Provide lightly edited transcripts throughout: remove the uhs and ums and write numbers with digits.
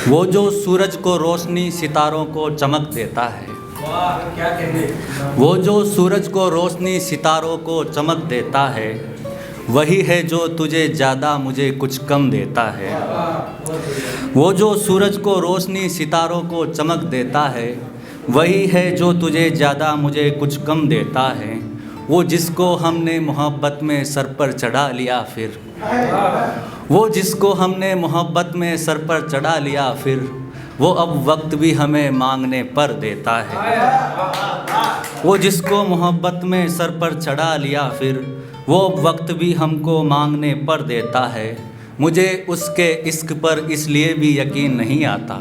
वो जो सूरज को रोशनी सितारों को चमक देता है, क्या कहने। वो जो सूरज को रोशनी सितारों को चमक देता है, वही है जो तुझे ज़्यादा मुझे कुछ कम देता है। वो जो सूरज को रोशनी सितारों को चमक देता है, वही है जो तुझे ज़्यादा मुझे कुछ कम देता है। वो जिसको हमने मोहब्बत में सर पर चढ़ा लिया फिर, वो जिसको हमने मोहब्बत में सर पर चढ़ा लिया फिर, वो अब वक्त भी हमें मांगने पर देता है। वो जिसको मोहब्बत में सर पर चढ़ा लिया फिर, वो अब वक्त भी हमको मांगने पर देता है। मुझे उसके इश्क पर इसलिए भी यकीन नहीं आता,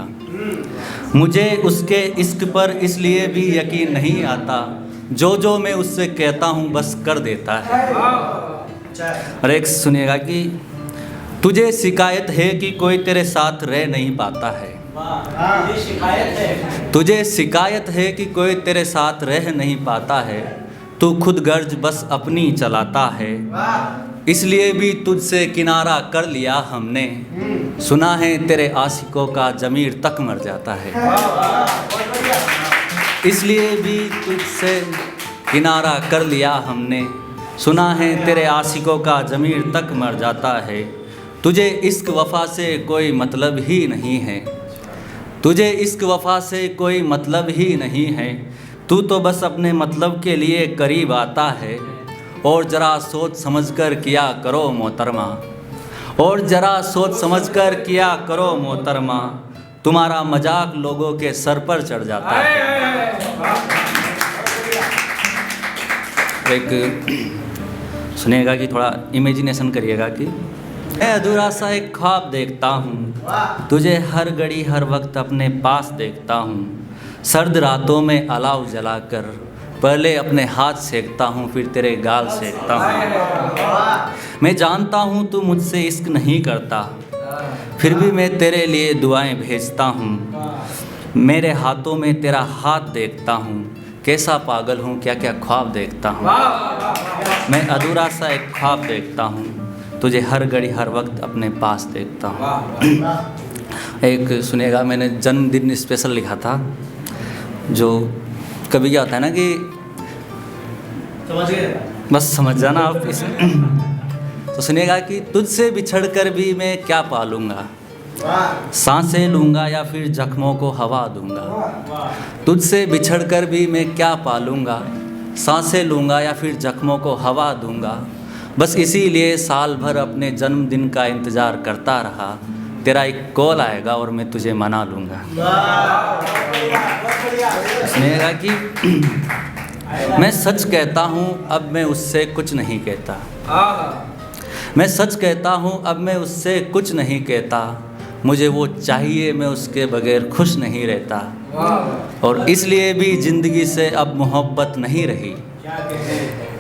मुझे उसके इश्क पर इसलिए भी यकीन नहीं आता, जो मैं उससे कहता हूँ बस कर देता है। और एक सुनिएगा कि तुझे शिकायत है कि कोई तेरे साथ रह नहीं पाता है, तुझे शिकायत है कि कोई तेरे साथ रह नहीं पाता है। तू खुद गर्ज बस अपनी चलाता है, इसलिए भी तुझसे किनारा कर लिया हमने। सुना है तेरे आशिकों का ज़मीर तक मर जाता है, इसलिए भी तुझसे किनारा कर लिया हमने। सुना है तेरे आशिकों का ज़मीर तक मर जाता है। तुझे इश्क वफ़ा से कोई मतलब ही नहीं है, तुझे इश्क वफ़ा से कोई मतलब ही नहीं है। तू तो बस अपने मतलब के लिए करीब आता है। और ज़रा सोच समझकर किया करो मोहतरमा, और ज़रा सोच समझकर किया करो मोहतरमा, तुम्हारा मजाक लोगों के सर पर चढ़ जाता है। एक सुनिएगा कि थोड़ा इमेजिनेशन करिएगा कि मैं अधूरा सा एक ख्वाब देखता हूँ, तुझे हर घड़ी हर वक्त अपने पास देखता हूँ। सर्द रातों में अलाव जलाकर पहले अपने हाथ सेकता हूँ, फिर तेरे गाल सेकता हूँ। मैं जानता हूँ तू मुझसे इश्क नहीं करता, फिर भी मैं तेरे लिए दुआएं भेजता हूँ। मेरे हाथों में तेरा हाथ देखता हूँ, कैसा पागल हूँ क्या क्या ख्वाब देखता हूँ। मैं अधूरा सा एक ख्वाब देखता हूँ, तुझे हर घड़ी हर वक्त अपने पास देखता हूँ। एक सुनिएगा, मैंने जन्मदिन स्पेशल लिखा था, जो कभी क्या होता है ना कि समझ गए, बस समझ जाना आप इसमें। तो सुनिएगा कि तुझसे बिछड़ कर भी मैं क्या पालूँगा, सांसें लूँगा या फिर जख्मों को हवा दूँगा। तुझसे बिछड़ कर भी मैं क्या पालूँगा, सांसें लूँगा या फिर जख्मों को हवा दूँगा। बस इसीलिए साल भर अपने जन्मदिन का इंतज़ार करता रहा, तेरा एक कॉल आएगा और मैं तुझे मना लूँगा। सुनिएगा कि मैं सच कहता हूँ अब मैं उससे कुछ नहीं कहता, मैं सच कहता हूँ अब मैं उससे कुछ नहीं कहता। मुझे वो चाहिए, मैं उसके बगैर खुश नहीं रहता। और इसलिए भी ज़िंदगी से अब मोहब्बत नहीं रही,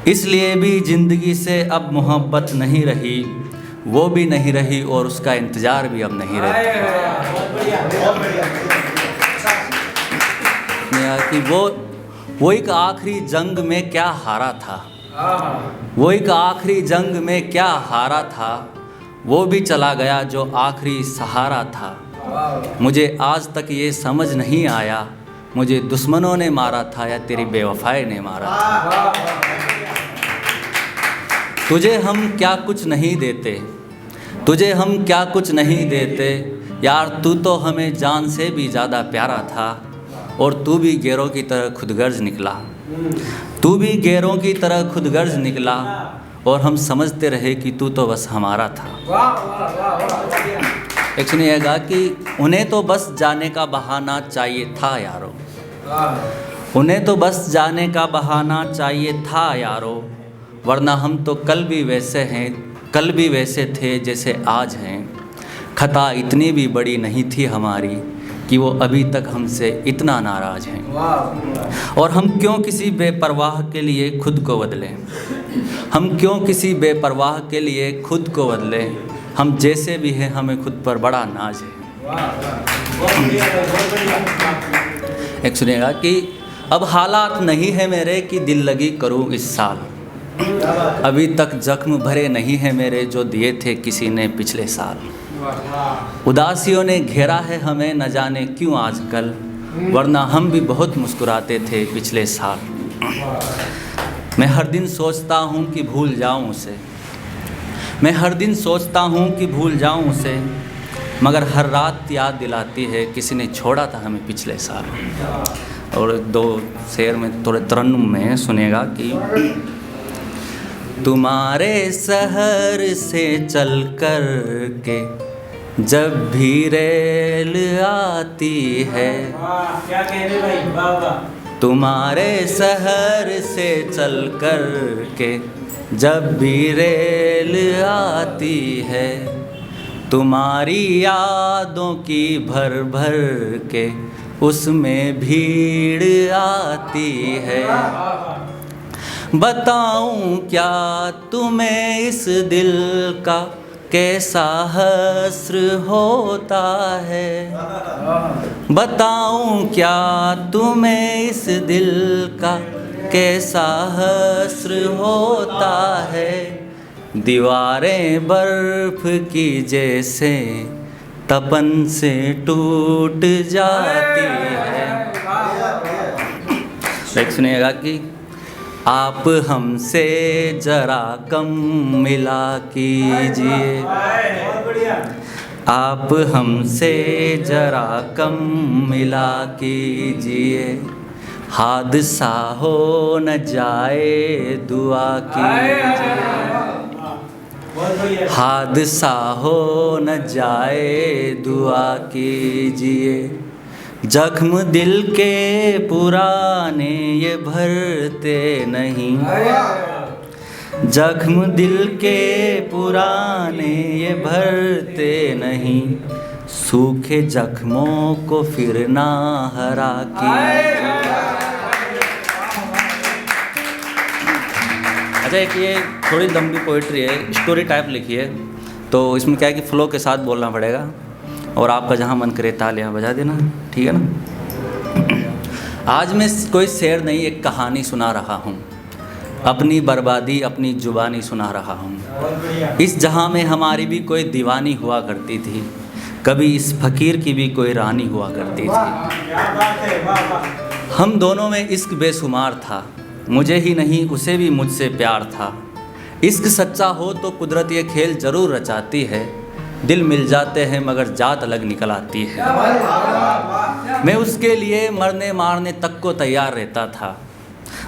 इसलिए भी ज़िंदगी से अब मोहब्बत नहीं रही। वो भी नहीं रही और उसका इंतज़ार भी अब नहीं रहता। कि वो एक आखिरी जंग में क्या हारा था, वो एक आखिरी जंग में क्या हारा था, वो भी चला गया जो आखिरी सहारा था। मुझे आज तक ये समझ नहीं आया, मुझे दुश्मनों ने मारा था या तेरी बेवफाई ने मारा था। तुझे हम क्या कुछ नहीं देते, तुझे हम क्या कुछ नहीं देते यार, तू तो हमें जान से भी ज़्यादा प्यारा था। और तू भी गैरों की तरह खुदगर्ज निकला, तू भी गैरों की तरह खुदगर्ज निकला, और हम समझते रहे कि तू तो बस हमारा था। एक सुनिएगा कि उन्हें तो बस जाने का बहाना चाहिए था यारो, उन्हें तो बस जाने का बहाना चाहिए था यारो, वरना हम तो कल भी वैसे हैं, कल भी वैसे थे जैसे आज हैं। खता इतनी भी बड़ी नहीं थी हमारी कि वो अभी तक हमसे इतना नाराज़ हैं। और हम क्यों किसी बेपरवाह के लिए खुद को बदलें, हम क्यों किसी बेपरवाह के लिए खुद को बदलें। हम जैसे भी हैं हमें खुद पर बड़ा नाज है। एक सुनिएगा कि अब हालात नहीं है मेरे कि दिल लगी करूं इस साल, अभी तक जख्म भरे नहीं हैं मेरे जो दिए थे किसी ने पिछले साल। उदासियों ने घेरा है हमें न जाने क्यों आजकल, वरना हम भी बहुत मुस्कुराते थे पिछले साल। मैं हर दिन सोचता हूँ कि भूल जाऊँ उसे, मैं हर दिन सोचता हूँ कि भूल जाऊँ उसे, मगर हर रात याद दिलाती है किसी ने छोड़ा था हमें पिछले साल। और दो शेर में थोड़े तरन्नुम में सुनेगा कि तुम्हारे शहर से चल कर के जब भी रेल आती है, क्या कहने भाई, वाह वाह। तुम्हारे शहर से चल कर के जब भी रेल आती है, तुम्हारी यादों की भर भर के उसमें भीड़ आती है। बताऊं क्या तुम्हें इस दिल का कैसा हस्र होता है, बताऊं क्या तुम्हें इस दिल का कैसा हस्र होता है। दीवारें बर्फ की जैसे तपन से टूट जाती है। एक सुनिएगा कि आप हमसे जरा कम मिला कीजिए, आप हमसे जरा कम मिला कीजिए, हादसा हो न जाए दुआ कीजिए, हादसा हो न जाए दुआ कीजिए। जख्म दिल के पुराने ये भरते नहीं, जख्म दिल के पुराने ये भरते नहीं, सूखे जख्मों को फिर ना हरा कीजिए। अच्छा, एक ये थोड़ी लंबी पोइट्री है, स्टोरी टाइप लिखी है, तो इसमें क्या है कि फ्लो के साथ बोलना पड़ेगा और आपका जहाँ मन करे तालियां बजा देना, ठीक है ना। आज मैं कोई शेर नहीं, एक कहानी सुना रहा हूँ, अपनी बर्बादी अपनी जुबानी सुना रहा हूँ। इस जहाँ में हमारी भी कोई दीवानी हुआ करती थी, कभी इस फकीर की भी कोई रानी हुआ करती थी। हम दोनों में इश्क बेशुमार था, मुझे ही नहीं उसे भी मुझसे प्यार था। इश्क सच्चा हो तो कुदरत ये खेल ज़रूर रचाती है, दिल मिल जाते हैं मगर जात अलग निकल आती है। मैं उसके लिए मरने मारने तक को तैयार रहता था,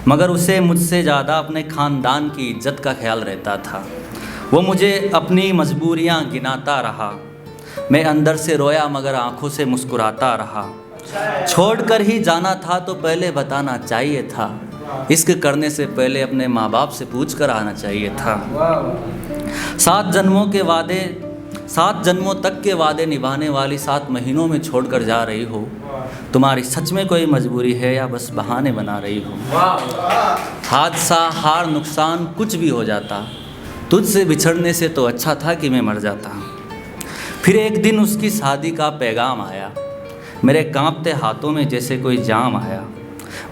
मगर उसे मुझसे ज़्यादा अपने ख़ानदान की इज्जत का ख्याल रहता था। वो मुझे अपनी मजबूरियाँ गिनाता रहा, मैं अंदर से रोया मगर आँखों से मुस्कुराता रहा। छोड़कर ही जाना था तो पहले बताना चाहिए था, इश्क करने से पहले अपने माँ बाप से पूछ कर आना चाहिए था। 7 जन्मों के वादे, 7 जन्मों तक के वादे निभाने वाली 7 महीनों में छोड़कर जा रही हो, तुम्हारी सच में कोई मजबूरी है या बस बहाने बना रही हो। हादसा हार नुकसान कुछ भी हो जाता, तुझसे बिछड़ने से तो अच्छा था कि मैं मर जाता। फिर एक दिन उसकी शादी का पैगाम आया, मेरे कांपते हाथों में जैसे कोई जाम आया।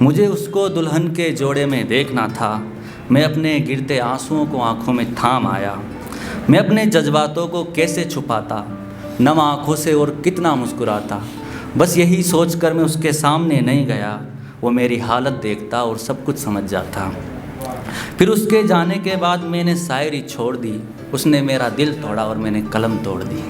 मुझे उसको दुल्हन के जोड़े में देखना था, मैं अपने गिरते आंसुओं को आंखों में थाम आया। मैं अपने जज्बातों को कैसे छुपाता, नम आंखों से और कितना मुस्कुराता। बस यही सोचकर मैं उसके सामने नहीं गया, वो मेरी हालत देखता और सब कुछ समझ जाता। फिर उसके जाने के बाद मैंने शायरी छोड़ दी, उसने मेरा दिल तोड़ा और मैंने कलम तोड़ दी।